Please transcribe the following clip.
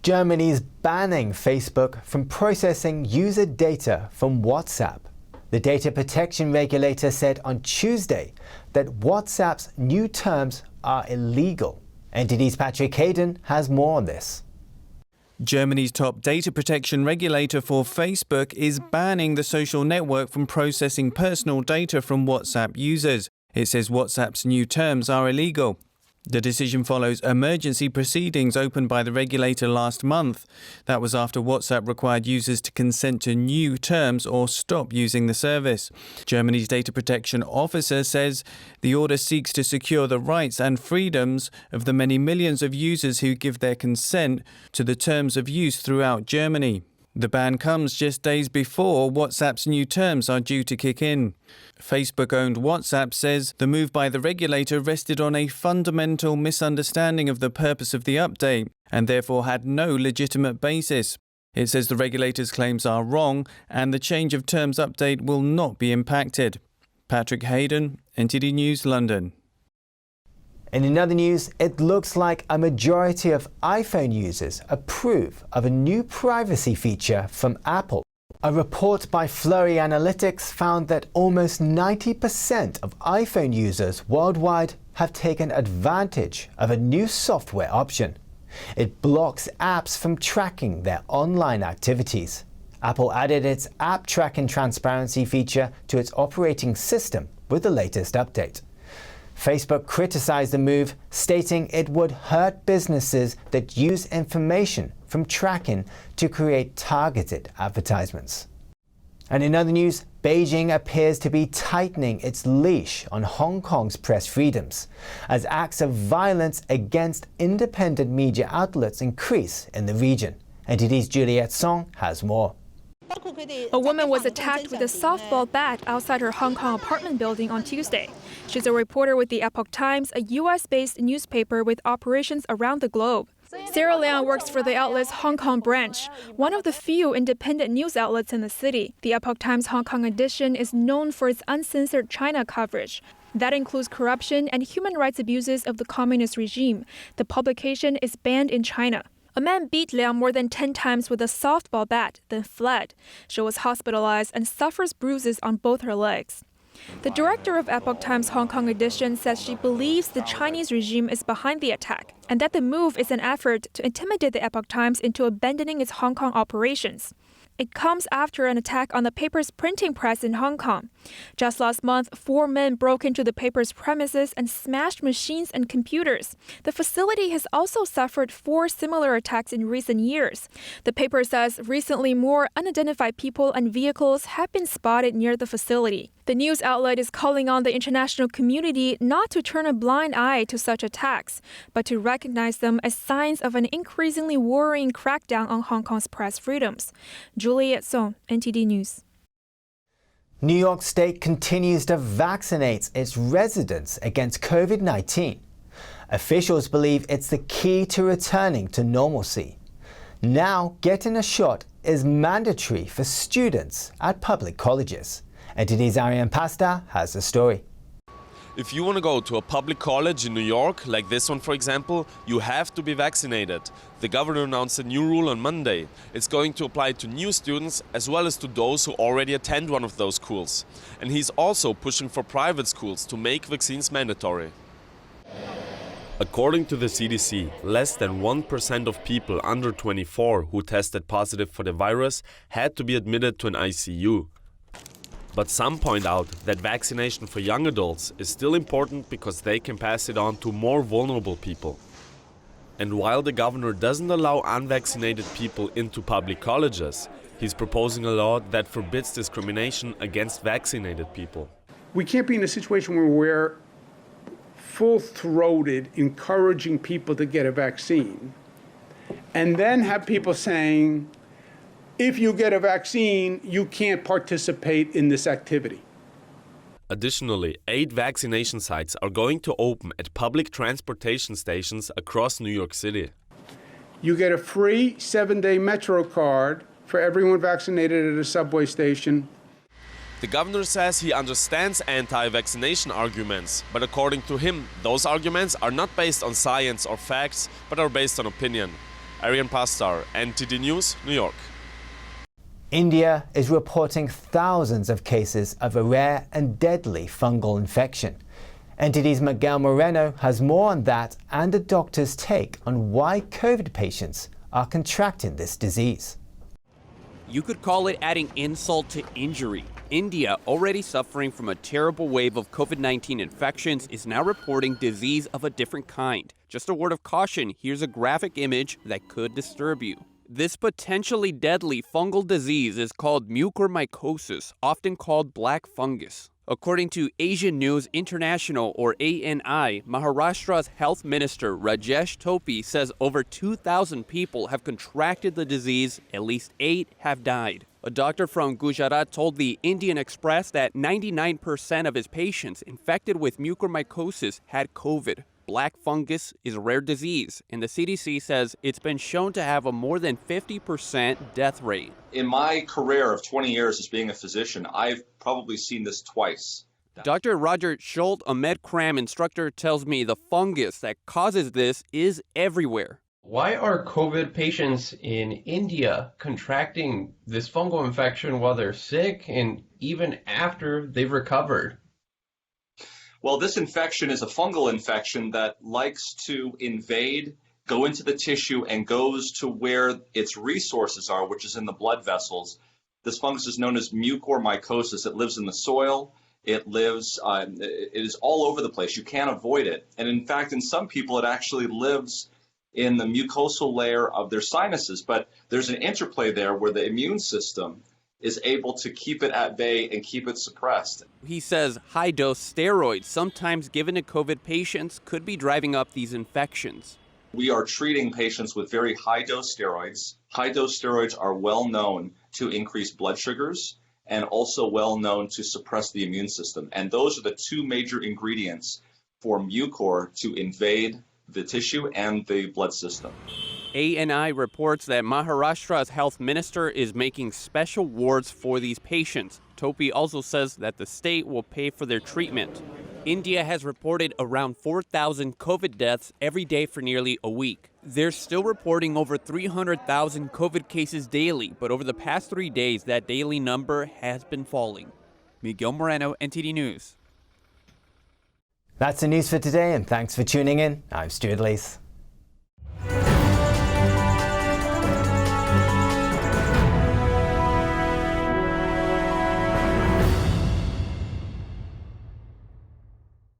Germany's banning Facebook from processing user data from WhatsApp. The data protection regulator said on Tuesday that WhatsApp's new terms are illegal. NTD's Patrick Hayden has more on this. Germany's top data protection regulator for Facebook is banning the social network from processing personal data from WhatsApp users. It says WhatsApp's new terms are illegal. The decision follows emergency proceedings opened by the regulator last month. That was after WhatsApp required users to consent to new terms or stop using the service. Germany's data protection officer says the order seeks to secure the rights and freedoms of the many millions of users who give their consent to the terms of use throughout Germany. The ban comes just days before WhatsApp's new terms are due to kick in. Facebook-owned WhatsApp says the move by the regulator rested on a fundamental misunderstanding of the purpose of the update and therefore had no legitimate basis. It says the regulator's claims are wrong and the change of terms update will not be impacted. Patrick Hayden, NTD News, London. In other news, it looks like a majority of iPhone users approve of a new privacy feature from Apple. A report by Flurry Analytics found that almost 90% of iPhone users worldwide have taken advantage of a new software option. It blocks apps from tracking their online activities. Apple added its App Tracking Transparency feature to its operating system with the latest update. Facebook criticized the move, stating it would hurt businesses that use information from tracking to create targeted advertisements. And in other news, Beijing appears to be tightening its leash on Hong Kong's press freedoms as acts of violence against independent media outlets increase in the region. NTD's Juliet Song has more. A woman was attacked with a softball bat outside her Hong Kong apartment building on Tuesday. She's a reporter with the Epoch Times, a U.S.-based newspaper with operations around the globe. Sarah Liang works for the outlet's Hong Kong branch, one of the few independent news outlets in the city. The Epoch Times Hong Kong edition is known for its uncensored China coverage. That includes corruption and human rights abuses of the communist regime. The publication is banned in China. A man beat Liang more than 10 times with a softball bat, then fled. She was hospitalized and suffers bruises on both her legs. The director of Epoch Times Hong Kong edition says she believes the Chinese regime is behind the attack and that the move is an effort to intimidate the Epoch Times into abandoning its Hong Kong operations. It comes after an attack on the paper's printing press in Hong Kong. Just last month, 4 men broke into the paper's premises and smashed machines and computers. The facility has also suffered 4 similar attacks in recent years. The paper says recently more unidentified people and vehicles have been spotted near the facility. The news outlet is calling on the international community not to turn a blind eye to such attacks, but to recognize them as signs of an increasingly worrying crackdown on Hong Kong's press freedoms. Juliet Song, NTD News. New York State continues to vaccinate its residents against COVID-19. Officials believe it's the key to returning to normalcy. Now, getting a shot is mandatory for students at public colleges. NTD's Ariane Pasta has the story. If you want to go to a public college in New York, like this one for example, you have to be vaccinated. The governor announced a new rule on Monday. It's going to apply to new students as well as to those who already attend one of those schools. And he's also pushing for private schools to make vaccines mandatory. According to the CDC, less than 1% of people under 24 who tested positive for the virus had to be admitted to an ICU. But some point out that vaccination for young adults is still important because they can pass it on to more vulnerable people. And while the governor doesn't allow unvaccinated people into public colleges, he's proposing a law that forbids discrimination against vaccinated people. We can't be in a situation where we're full-throated encouraging people to get a vaccine and then have people saying, if you get a vaccine, you can't participate in this activity. Additionally, 8 vaccination sites are going to open at public transportation stations across New York City. You get a free 7-day Metro card for everyone vaccinated at a subway station. The governor says he understands anti-vaccination arguments, but according to him, those arguments are not based on science or facts, but are based on opinion. Arian Pastar, NTD News, New York. India is reporting thousands of cases of a rare and deadly fungal infection. NTD's Miguel Moreno has more on that and a doctor's take on why COVID patients are contracting this disease. You could call it adding insult to injury. India, already suffering from a terrible wave of COVID-19 infections, is now reporting disease of a different kind. Just a word of caution, here's a graphic image that could disturb you. This potentially deadly fungal disease is called mucormycosis, often called black fungus. According to Asian News International, or ANI, Maharashtra's health minister Rajesh Topi says over 2,000 people have contracted the disease, at least 8 have died. A doctor from Gujarat told the Indian Express that 99% of his patients infected with mucormycosis had COVID. Black fungus is a rare disease, and the CDC says it's been shown to have a more than 50% death rate. In my career of 20 years as being a physician, I've probably seen this twice. Dr. Roger Schult, a MedCram instructor, tells me the fungus that causes this is everywhere. Why are COVID patients in India contracting this fungal infection while they're sick and even after they've recovered? Well, this infection is a fungal infection that likes to invade, go into the tissue, and goes to where its resources are, which is in the blood vessels. This fungus is known as mucormycosis. It lives in the soil. It is all over the place. You can't avoid it. And in fact, in some people, it actually lives in the mucosal layer of their sinuses. But there's an interplay there where the immune system is able to keep it at bay and keep it suppressed. He says high-dose steroids, sometimes given to COVID patients, could be driving up these infections. We are treating patients with very high-dose steroids. High-dose steroids are well known to increase blood sugars and also well known to suppress the immune system. And those are the two major ingredients for mucor to invade the tissue and the blood system. ANI reports that Maharashtra's health minister is making special wards for these patients. Topi also says that the state will pay for their treatment. India has reported around 4,000 COVID deaths every day for nearly a week. They're still reporting over 300,000 COVID cases daily, but over the past 3 days, that daily number has been falling. Miguel Moreno, NTD News. That's the news for today, and thanks for tuning in. I'm Stuart Lees.